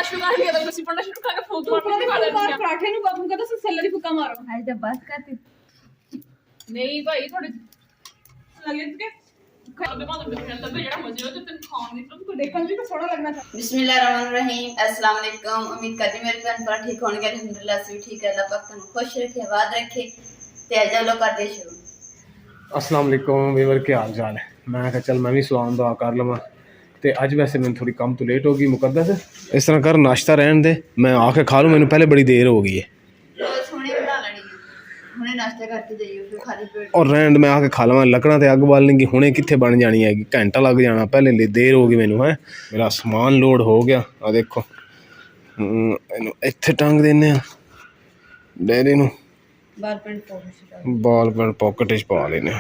पढ़ना शुरू कर दिया तो तुसी पढ़ना शुरू करके फूक मारने खा लेंगे पराठे नु बाबू कहता सी सैलरी फूका मारो आज तो बस करती नहीं भाई थोड़े लगे के बिस्मिल्लाहिर्रहमानिर्रहीम अस्सलाम वालेकुम। उम्मीद करती मेरे भैन भरा ठीक होंगे। अल्हम्दुलिल्लाह से भी ठीक है। अल्लाह पाक तुहानू खुश रखे आबाद रखे। ते अज लो करदे शुरू। अस्सलाम वालेकुम वीवर के हाल चाल है। मैं कहा चल मैं भी सलाम दुआ कर लवां ते अज वैसे मैंने थोड़ी कम तो लेट हो गई। मुकद्दस इस तरह कर नाश्ता रहन दे मैं आके खा लूँ। मैंने पहले बड़ी देर हो गई है और रहन मैं आके खा लवां। लकड़ा ते अग बालने की हुणे कित्थे बन जानी हैगी घंटा लग जाना। पहले देर हो गई मैनू है। मेरा समान लोड हो गया आ देखो इत्थे टंग देने डेयरी नू बाल पेंट पॉकेट च पा लेने।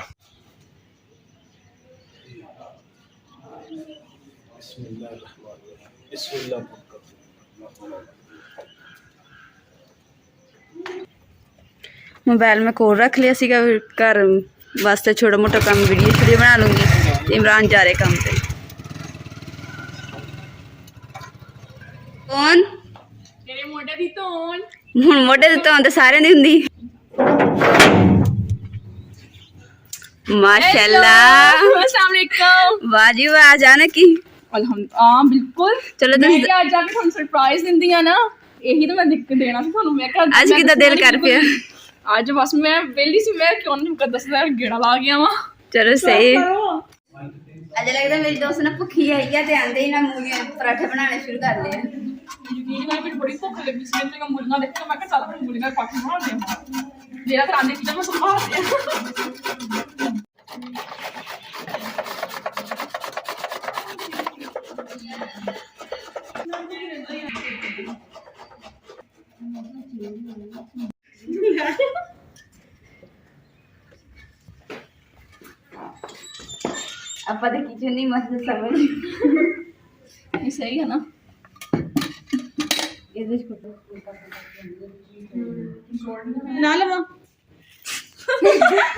मोबाइल में कोल रख लिया सीगा घर वास्ते छोटा मोटा काम वीडियो बना लूँगी। इमरान जा रहे काम पे। कौन तेरे मोटे दी तोन हुण मोटे दी तोन ते सारे दी हुंदी। माशाल्लाह अस्सलाम वालेकुम वाह जी वाह जाने की अल्हम्दुलिल्लाह हां बिल्कुल चलो मैं आज जाके ਤੁਹਾਨੂੰ सरप्राइज ਦਿੰਦੀ ਆ ਨਾ ਇਹੀ ਤਾਂ ਮੈਂ ਦੇਣਾ ਸੀ ਤੁਹਾਨੂੰ। ਮੈਂ ਕਿਹਾ आज किदा दिल कर पिया आज बस मैं वेली सी मैं क्यों नहीं मुकद्दस दा गेड़ा ला गया वा। चलो सही अज लगदा मेरी दोस्त ना भुखी है ते आंदे ही ना मूली पराठे बनाने शुरू कर लिए। यकीन कर मेरी बड़ी भुख लगी सी ते मूलियां देख के मैं कहा चल मूलियां पराठे बना दे मेरा कराने की मैं संभाल दिया। अपा तो किचन नहीं मस्त समझ ये सही है ना ना लवा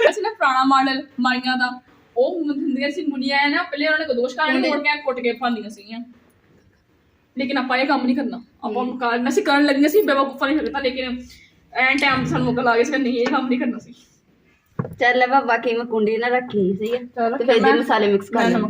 ऐसे ना पुराना मॉडल माइयां दा ਉਹ ਹੁੰਦੀਆਂ ਸੀ ਮੁੰਨੀਆਂ ਹੈ ਨਾ ਪਹਿਲੇ ਉਹਨਾਂ ਨੇ ਕਦੋਸ਼ ਕਰਨ ਮੋੜ ਕੇ ਕੁੱਟ ਕੇ ਪਾਉਂਦੀਆਂ ਸੀਗੀਆਂ। ਲੇਕਿਨ ਆਪਾਂ ਇਹ ਕੰਮ ਨਹੀਂ ਕਰਨਾ। ਆਪਾਂ ਕਾਰਨ ਅਸੀਂ ਕਰਨ ਲੱਗੀਆਂ ਸੀ ਬੇਵਕੂਫਾਂ ਨਹੀਂ ਲੱਗਦਾ ਲੇਕਿਨ ਐਂ ਟਾਈਮ ਸਾਨੂੰ ਮੌਕਾ ਲਾ ਕੇ ਸੀ ਨਹੀਂ ਇਹ ਕੰਮ ਨਹੀਂ ਕਰਨਾ ਸੀ। चल बाबा की मैं कुंडी ना रखी सही है तो फिर ये मसाले मिक्स कर लेना।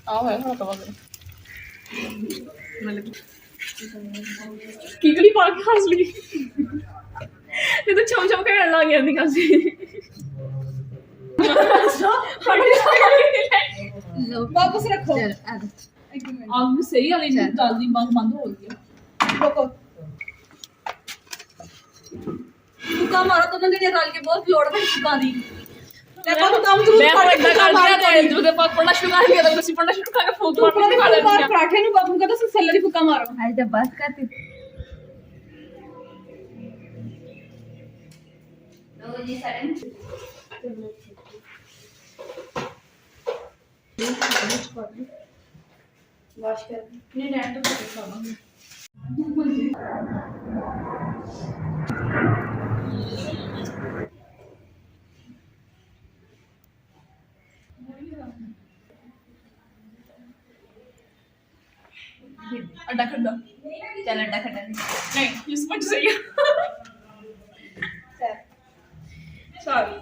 आओ है हाँ तो कीकली पा के हंस ली ये तो छम छम खेलने लग गया निकाल से वापस रखो आग में सही वाली जल्दी बंद हो गया। रुको फुका मारो तो ना डाल के बहुत लोड में फुका दी देखो तो काम जरूर कर दिया ते जो दे पाक पढ़ना शुरू कर दिया तो तुसी पढ़ना शुरू करके फूक मारने खा लेंगे पराठे नु बाबू कहता सी सैलरी फुका मारो आज तो बस करती लो जी सारे वॉश कर नहीं डैड तो खाना अड्डा खड्डा चल अड्डा खड्डा नहीं इस पर सही है सॉरी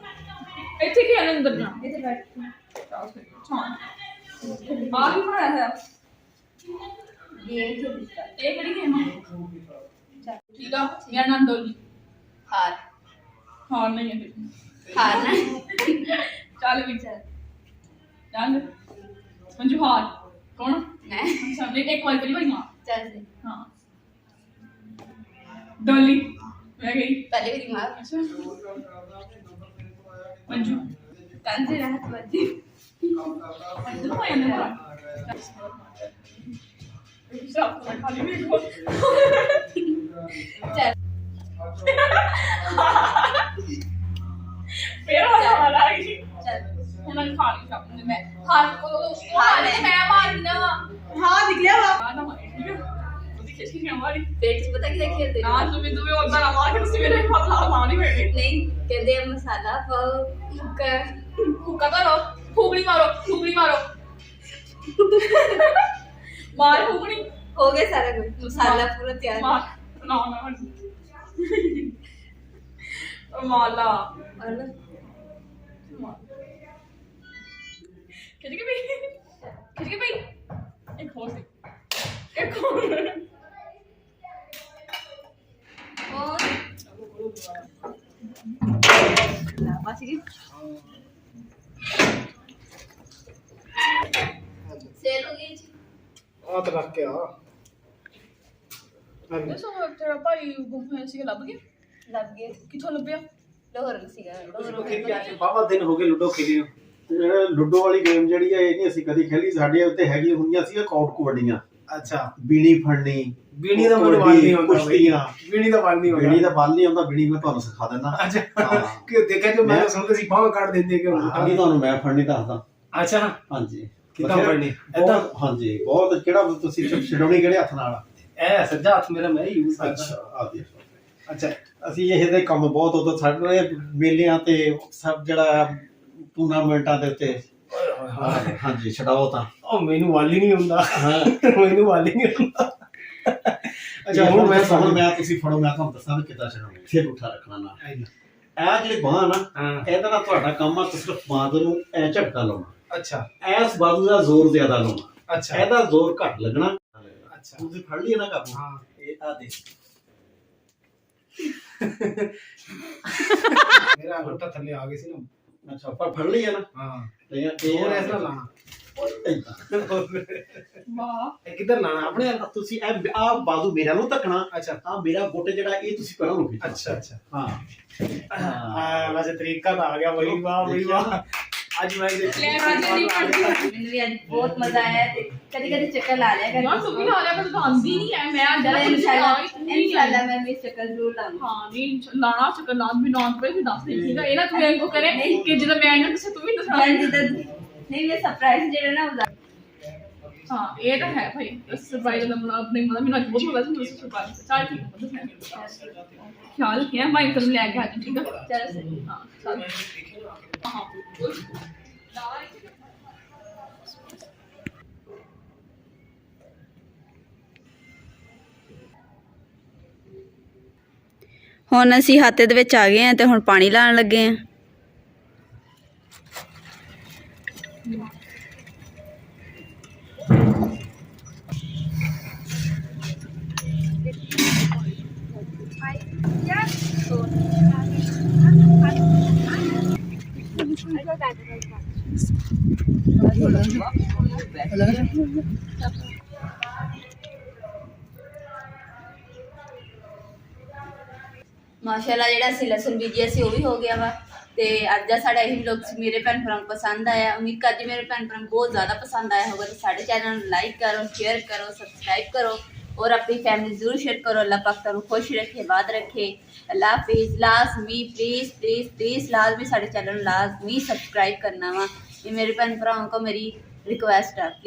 ਇੱਥੇ ਕੀ ਅੰਦਰ ਜਾ इधर बैठ ਛਾਂ ਆ ਕੀ ਬਣਾਇਆ ਹੈ ये तो दिखता ਇਹ ਕਿਹੜੀ ਗੇਮ ਹੈ ਠੀਕ ਆ ਮੇਰਾ ਨਾਮ ਡੋਲੀ हार ਹਾਰ ਨਹੀਂ ਹੈ हार ना ਚੱਲ ਵੀ ਚੱਲ मंजू हार कौन मैं अच्छा एक बार करी भाई हां चल से हाँ डॉली मैं गई पहले भी दिमाग अच्छा मंजू कान से राहत बची मंजू को आने वाला सब खाली भी चल मेरा वाला है चल ਹੁਣ ਖਾਣੀ ਸ਼ਾਪਿੰਗ ਮੈਂ ਹਾਰ ਕੋ हाँ, ਮੈਂ ਮਾਰਦੀ ਨਾ हाँ दिख लिया ਨਾ ਮਾਰੀ ਠੀਕ ਹੈ ਉਹਦੀ ਖਿੱਚ ਕੇ ਮਾਰੀ पेट से पता क्या खेलते ਨਾ ਤੁਸੀਂ ਉਦਾਂ ਨਾ ਮਾਰ ਕੇ ਤੁਸੀਂ ਮੇਰੇ ਹੱਥ ਲਾ ਮਾਰੀ ਮੇਰੇ नहीं कहते हैं मसाला पाओ कर ਹੁੱਕਾ ਕਰੋ ਫੂਗਲੀ ਮਾਰੋ ਮਾਰ ਫੂਗਣੀ हो गया सारा कुछ मसाला पूरा तैयार ਮਾਰ ਨਾ ਮਾਲਾ और ना ਖਿੱਚ ਕੇ ਪਈ ਇੱਕ ਹੋਰ ਸੀ ਇੱਕ ਹੋਰ और बच गई सेल हो गई जी ਆ ਤਾਂ ਰੱਖ ਕੇ ਆ ਸੋ ਤੇਰਾ ਭਾਈ ਗੁੰਮ ਹੋਇਆ ਸੀ ਲੱਭ ਗਿਆ लग गए ਕਿੱਥੋਂ ਲੱਭਿਆ लोहर सीगा ਬਾਬਾ ਦਿਨ ਹੋ ਗਏ ਲੁੱਡੋ ਖੇਲੀ ਨੂੰ। ਲੁੱਡੋ ਵਾਲੀ ਗੇਮ ਜਿਹੜੀ ਹੈ ਇਹ ਨਹੀਂ ਅਸੀਂ ਕਦੀ ਖੇਲੀ। ਸਾਡੇ ਉੱਤੇ ਹੈਗੀ ਹੁੰਦੀਆਂ ਸੀ ਕੌਟ ਕਬੱਡੀਆਂ, ਅੱਛਾ ਬੀਣੀ ਫੜਨੀ, ਬੀਣੀ ਦਾ ਮੈਨੂੰ ਵਾਲ ਨਹੀਂ ਆਉਂਦਾ ਬਈ। ਕੁਸ਼ਤੀਆਂ। ਬੀਣੀ ਦਾ ਵਾਲ ਨਹੀਂ ਆਉਂਦਾ। ਬੀਣੀ ਦਾ ਬਲ ਨਹੀਂ ਆਉਂਦਾ, ਬੀਣੀ ਮੈਂ ਤੁਹਾਨੂੰ ਸਿਖਾ ਦਿੰਦਾ। ਅੱਛਾ ਹਾਂ। ਕਿ ਦੇਖਿਆ ਜੋ ਮੈਂ ਸੁਣਦੇ ਸੀ ਬਾਹਾਂ ਕੱਢ ਦਿੰਦੇ ਕਿ ਅੱਗੇ ਤੁਹਾਨੂੰ ਮੈਂ ਫੜਨੀ ਦੱਸਦਾ। ਅੱਛਾ ਹਾਂਜੀ ਕਿੱਦਾਂ ਫੜਨੀ ਏਦਾਂ? ਹਾਂਜੀ ਬਹੁਤ। ਕਿਹੜਾ ਤੁਸੀਂ ਛਡਾਉਣੀ ਕਿਹੜੇ ਹੱਥ ਨਾਲ? ਇਹ ਸੱਜਾ ਹੱਥ ਮੇਰਾ ਮੈਂ ਯੂਜ਼ ਕਰਦਾ। ਅੱਛਾ ਆ ਦੇਖੋ। ਅੱਛਾ ਅਸੀਂ ਇਹਦੇ ਕੰਮ ਬਹੁਤ ਉਦੋਂ ਸਾਡੇ ਮੇਲਿਆਂ ਤੇ ਸਭ ਜਿਹੜਾ ਟੂਰਨਾਮੈਂਟਾਂ ਦੇ ਉੱਤੇ ਹਾਂਜੀ ਛਡਾਓ ਤਾਂ ਉਹ ਮੈਨੂੰ ਵਾਲ ਹੀ ਨਹੀਂ ਹੁੰਦਾ। ਹਾਂ ਮੈਨੂੰ ਵਾਲ ਹੀ ਨਹੀਂ ਹੁੰਦਾ। ਅੱਛਾ ਹੁਣ ਮੈਂ ਤੁਸੀਂ ਫੜੋ, ਮੈਂ ਤੁਹਾਨੂੰ ਦੱਸਾਂ ਵੀ ਕਿੱਦਾਂ ਛਡਾਉਣੀ। ਫਿਰ ਉਠਾ ਰੱਖਣਾ ਨਾ। ਇਹ ਜਿਹੜੀ ਬਾਂਹ ਨਾ ਇਹਦਾ ਨਾ ਤੁਹਾਡਾ ਕੰਮ ਆ, ਤੁਸੀਂ ਸਿਰਫ ਬਾਂਹ ਨੂੰ ਐ ਝਟਕਾ ਲਾਉਣਾ। ਅੱਛਾ ਐਸ ਬਾਜ਼ੂ ਦਾ ਜ਼ੋਰ ਜ਼ਿਆਦਾ ਲਾਉਣਾ। ਅੱਛਾ ਇਹਦਾ ਜ਼ੋਰ ਘੱਟ ਲੱਗਣਾ। ਅੱਛਾ ਤੁਸੀਂ ਫੜ ਲਈ ਨਾ ਕਾਬੂ। ਹਾਂ ਇਹ ਆ ਦੇ ਮੇਰਾ ਅੰਗੂਠਾ ਥੱਲੇ ਆ ਗਿਆ ਸੀ ਨਾ। ਅੱਛਾ ਪਰ ਫੜ ਲਈ ਹੈ ਨਾ। ਹਾਂ ਤੇ ਇਹ ਹੋਰ ਇਸ ਤਰ੍ਹਾਂ ਲਾਣਾ। ਵਾਹ ਇਹ ਕਿੱਧਰ ਲਾਣਾ ਆਪਣੇ? ਤੁਸੀਂ ਇਹ ਆ ਬਾਜ਼ੂ ਮੇਰਾ ਨੂੰ ਧੱਕਣਾ। ਅੱਛਾ ਆ ਮੇਰਾ ਗੋਟੇ ਜਿਹੜਾ ਇਹ ਤੁਸੀਂ ਪਰਾਂ ਨੂੰ ਖਿੱਚਣਾ। ਅੱਛਾ ਅੱਛਾ ਹਾਂ ਹਾਂ ਵੈਸੇ ਤਰੀਕਾ ਤਾਂ ਆ ਗਿਆ ਬਈ। ਵਾਹ ਬਈ ਵਾਹ। ਅੱਜ ਮੈਂ मैंने भी आज बहुत मजा आया कभी कभी चक्कर ला लिया ਯਾਰ ਤੂੰ ਵੀ ਲਾ ਲਿਆ ਪਰ ਆਂਦੀ ਨਹੀਂ ਹੈ ਮੈਂ ਜਦ इंशाल्लाह मैं भी चक्कर जरूर लाऊंगी ਹਾਂ ਨਹੀਂ ਲਾਣਾ ਚੱਕਰ ਲਾਂ ਵੀ ਨਾ ਪਏ ਦੱਸ ਦੇ ਠੀਕ ਹੈ ਇਹ ਨਾ ਤੂੰ ਇਹ ਕੋ ਕਰੇ ਕਿ ਜਦੋਂ ਮੈਂ ਆਇਆ ਕਿਸੇ ਤੂੰ ਵੀ ਦੱਸਣਾ नहीं ये सरप्राइज जेड़ा ना उदा ਹਾਂ ਇਹ ਤਾਂ ਹੈ ਭਾਈ ਸਰਪ੍ਰਾਈਜ਼ ਦਾ ਮਤਲਬ ਨਹੀਂ ਮਤਲਬ ਮੈਨੂੰ ਅੱਜ ਬਹੁਤ ਮਜ਼ਾ ਸੀ ਮੈਨੂੰ ਸਰਪ੍ਰਾਈਜ਼ ਚੱਲ ਠੀਕ ਹੈ ਖਿਆਲ ਰੱਖਿਆ ਮੈਂ ਤੈਨੂੰ ਲੈ ਕੇ ਆ ਜਾਊਂ ਠੀਕ ਹੈ चलो सही ਹਾਂ ਚੱਲ ਹਾਂ ਹੁਣ ਅਸੀਂ ਹਾਤੇ ਦੇ ਵਿੱਚ ਆ ਗਏ ਆ ਤੇ ਹੁਣ ਪਾਣੀ ਲਾਣ ਲੱਗੇ ਆ माशाल्लाह ਜਿਹੜਾ ਅਸੀਂ ਲਸਣ ਬੀਜਿਆ ਸੀ ਉਹ ਵੀ ਹੋ ਗਿਆ ਵਾ ਤੇ ਅੱਜ ਦਾ ਸਾਡਾ ਇਹ ਵਲੌਗ ਮੇਰੇ ਭੈਣ ਭਰਾਵਾਂ ਨੂੰ ਪਸੰਦ ਆਇਆ ਉਮੀਦ ਕਰਦੀ ਮੇਰੇ ਭੈਣ ਭਰਾਵਾਂ ਨੂੰ ਬਹੁਤ ਜ਼ਿਆਦਾ ਪਸੰਦ ਆਇਆ ਹੋਗਾ ਤੇ ਸਾਡੇ ਚੈਨਲ ਨੂੰ ਲਾਈਕ ਕਰੋ शेयर करो सब्सक्राइब करो और अपनी फैमिली जरूर शेयर करो अल्लाह पाक तुहानू खुश रखे आबाद रखे अल्लाह हाफिज़ लाजमी प्लीज़ प्लीज़ प्लीज़ लाजमी साढ़े चैनल लाजमी सब्सक्राइब करना वा ये मेरे भैन भरावां को मेरी रिक्वेस्ट है।